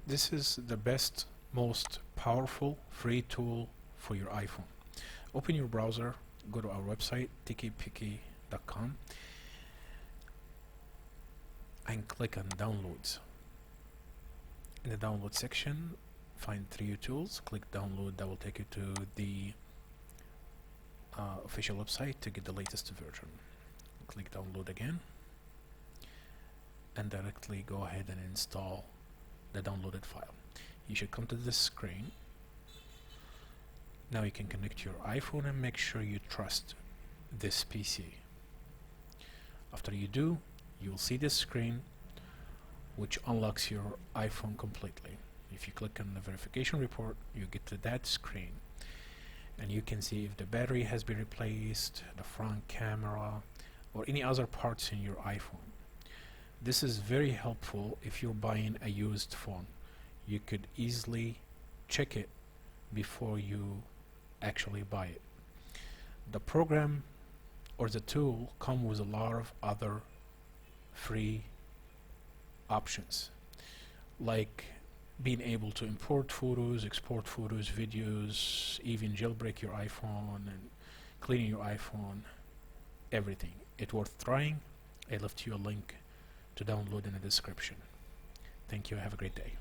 This is the best, most powerful free tool for your iPhone. Open your browser, go to our website tikipiki.com and click on downloads. In the download section, find 3U tools, click download. That will take you to the official website to get the latest version. Click download again and directly go ahead and install the downloaded file. You should come to this screen. Now you can connect your iPhone and make sure you trust this PC. After you do, you will see this screen which unlocks your iPhone completely. If you click on the verification report, you get to that screen and you can see if the battery has been replaced, the front camera, or any other parts in your iPhone. This is very helpful if you're buying a used phone. You could easily check it before you actually buy it. The program or the tool comes with a lot of other free options, like being able to import photos, export photos, videos, even jailbreak your iPhone and cleaning your iPhone, everything. It's worth trying. I left you a link to download in the description. Thank you. Have a great day.